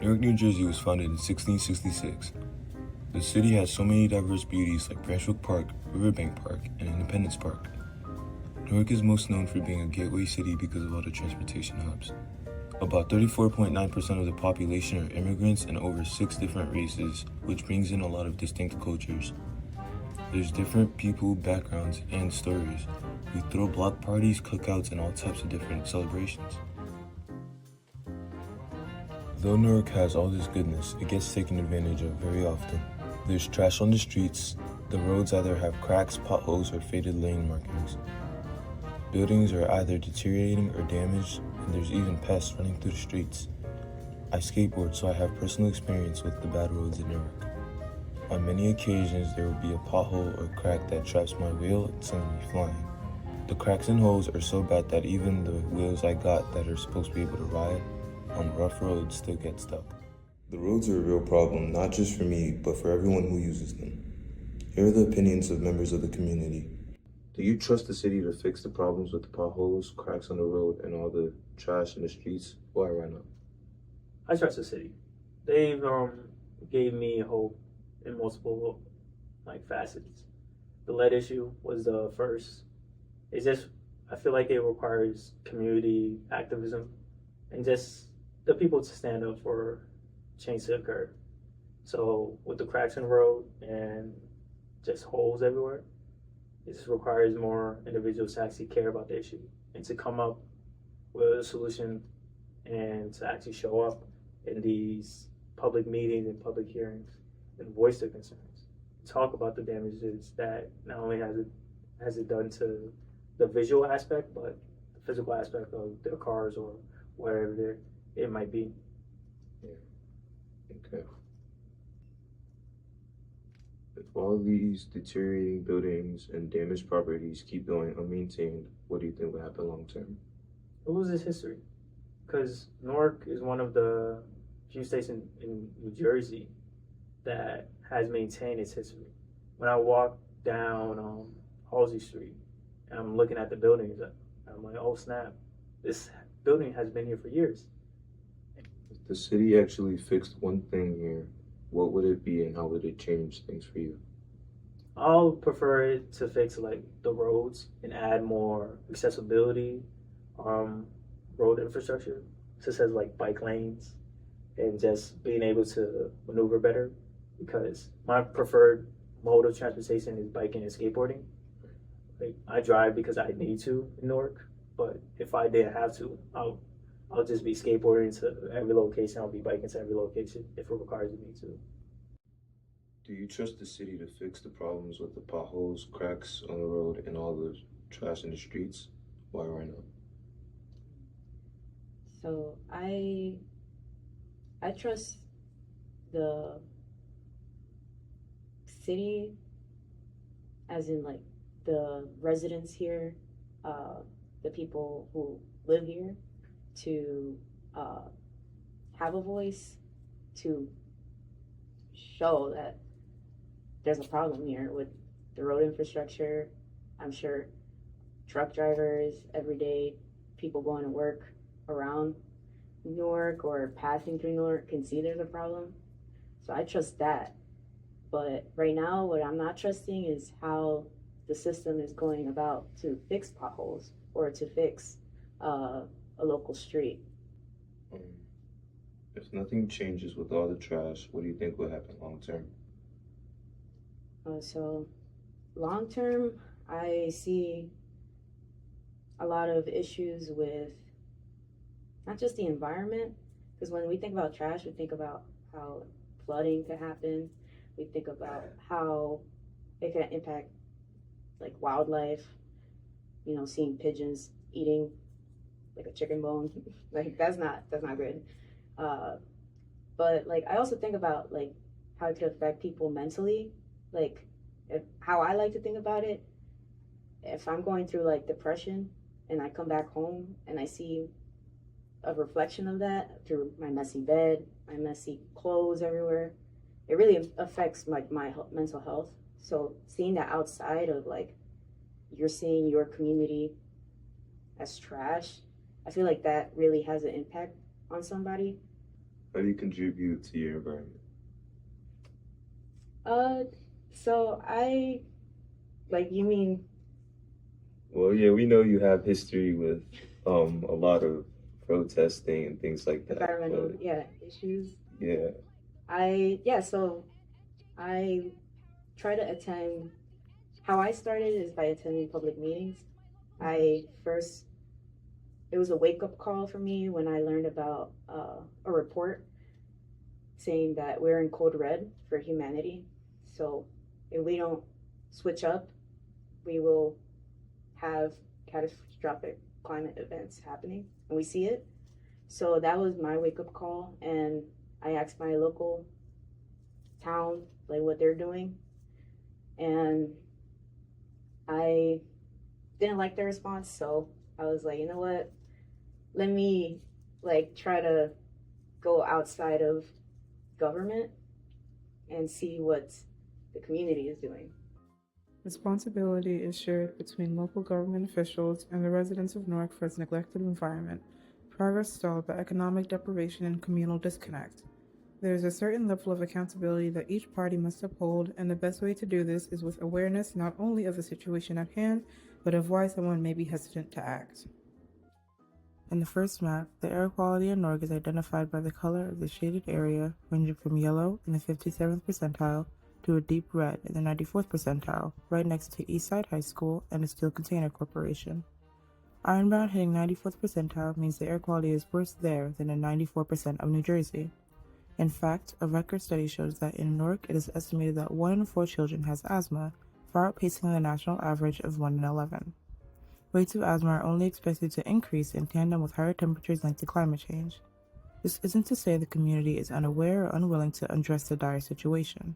Newark, New Jersey was founded in 1666. The city has so many diverse beauties like Branchbrook Park, Riverbank Park, and Independence Park. Newark is most known for being a gateway city because of all the transportation hubs. About 34.9% of the population are immigrants and over 6 different races, which brings in a lot of distinct cultures. There's different people, backgrounds, and stories. We throw block parties, cookouts, and all types of different celebrations. Though Newark has all this goodness, it gets taken advantage of very often. There's trash on the streets, the roads either have cracks, potholes, or faded lane markings. Buildings are either deteriorating or damaged, and there's even pests running through the streets. I skateboard, so I have personal experience with the bad roads in Newark. On many occasions, there will be a pothole or crack that traps my wheel and sends me flying. The cracks and holes are so bad that even the wheels I got that are supposed to be able to ride on rough roads still get stuck. The roads are a real problem, not just for me, but for everyone who uses them. Here are the opinions of members of the community. Do you trust the city to fix the problems with the potholes, cracks on the road, and all the trash in the streets? Why or why not? I trust the city. They've gave me hope in multiple facets. The lead issue was the first. It's just I feel like it requires community activism and just the people to stand up for change to occur. So with the cracks in the road and just holes everywhere, it just requires more individuals to actually care about the issue and to come up with a solution and to actually show up in these public meetings and public hearings and voice their concerns. Talk about the damages that not only has it done to the visual aspect, but the physical aspect of their cars or wherever it might be. Yeah. Okay. If all these deteriorating buildings and damaged properties keep going unmaintained, what do you think will happen long term? It loses history because Newark is one of the few states in New Jersey that has maintained its history. When I walk down Halsey Street and I'm looking at the buildings, I'm like, oh snap, this building has been here for years. If the city actually fixed one thing here, what would it be and how would it change things for you? I'll prefer it to fix like the roads and add more accessibility, road infrastructure, such as like bike lanes and just being able to maneuver better because my preferred mode of transportation is biking and skateboarding. Like I drive because I need to in Newark, but if I didn't have to, I'll just be skateboarding to every location. I'll be biking to every location if it requires me to. Do you trust the city to fix the problems with the potholes, cracks on the road, and all the trash in the streets? Why or why not? So I trust the city, as in like the residents here, the people who live here, to have a voice, to show that there's a problem here with the road infrastructure. I'm sure truck drivers, everyday people going to work around Newark or passing through Newark can see there's a problem. So I trust that. But right now, what I'm not trusting is how the system is going about to fix potholes or to fix a local street. If nothing changes with all the trash, what do you think will happen long term? So long term, I see a lot of issues with not just the environment, because when we think about trash, we think about how flooding could happen. We think about how it can impact like wildlife, seeing pigeons eating like a chicken bone. Like that's not good. But like I also think about like how it could affect people mentally. Like how I like to think about it, if I'm going through like depression and I come back home and I see a reflection of that through my messy bed, my messy clothes everywhere, it really affects like my mental health. So seeing that outside of like you're seeing your community as trash, I feel like that really has an impact on somebody. How do you contribute to your environment? Uh, so I like you mean Well, yeah, we know you have history with a lot of protesting and things like that. environmental But issues. yeah, So I try to attend. How I started is by attending public meetings. I first It was a wake up call for me when I learned about a report saying that we're in code red for humanity. So if we don't switch up, we will have catastrophic climate events happening, and we see it. So that was my wake up call, and I asked my local town like what they're doing, and I didn't like their response. So I was like, you know what? Let me like try to go outside of government and see what the community is doing. Responsibility is shared between local government officials and the residents of Newark for its neglected environment. Progress stalled by economic deprivation and communal disconnect. There is a certain level of accountability that each party must uphold, and the best way to do this is with awareness not only of the situation at hand, but of why someone may be hesitant to act. In the first map, the air quality in Newark is identified by the color of the shaded area, ranging from yellow in the 57th percentile to a deep red in the 94th percentile, right next to Eastside High School and the Steel Container Corporation. Ironbound hitting 94th percentile means the air quality is worse there than in 94% of New Jersey. In fact, a record study shows that in Newark it is estimated that 1 in 4 children has asthma, far outpacing the national average of 1 in 11. Rates of asthma are only expected to increase in tandem with higher temperatures linked to climate change. This isn't to say the community is unaware or unwilling to address the dire situation.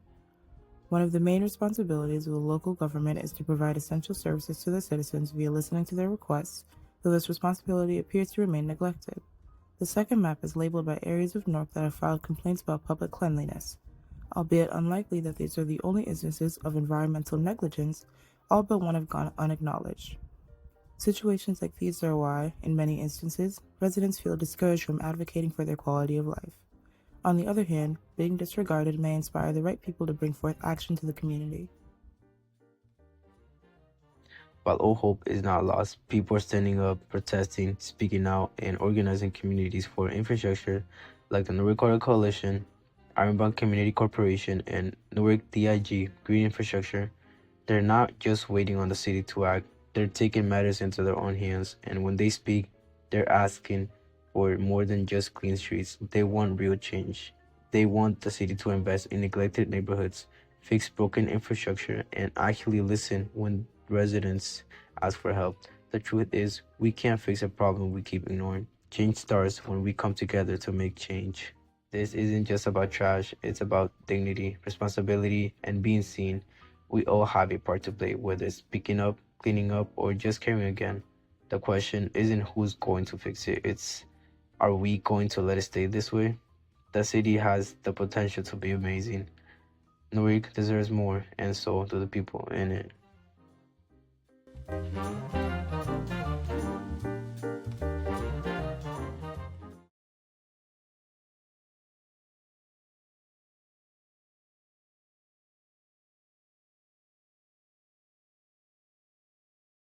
One of the main responsibilities of the local government is to provide essential services to the citizens via listening to their requests, though this responsibility appears to remain neglected. The second map is labeled by areas of Newark that have filed complaints about public cleanliness, albeit unlikely that these are the only instances of environmental negligence, all but one have gone unacknowledged. Situations like these are why, in many instances, residents feel discouraged from advocating for their quality of life. On the other hand, being disregarded may inspire the right people to bring forth action to the community. While all hope is not lost, people are standing up, protesting, speaking out, and organizing communities for infrastructure like the Newark Corridor Coalition, Ironbound Community Corporation, and Newark DIG Green Infrastructure. They're not just waiting on the city to act, they're taking matters into their own hands, and when they speak, they're asking for more than just clean streets. They want real change. They want the city to invest in neglected neighborhoods, fix broken infrastructure, and actually listen when residents ask for help. The truth is, we can't fix a problem we keep ignoring. Change starts when we come together to make change. This isn't just about trash, it's about dignity, responsibility, and being seen. We all have a part to play, whether it's picking up, cleaning up, or just caring again. The question isn't who's going to fix it, it's are we going to let it stay this way? The city has the potential to be amazing. Newark deserves more, and so do the people in it.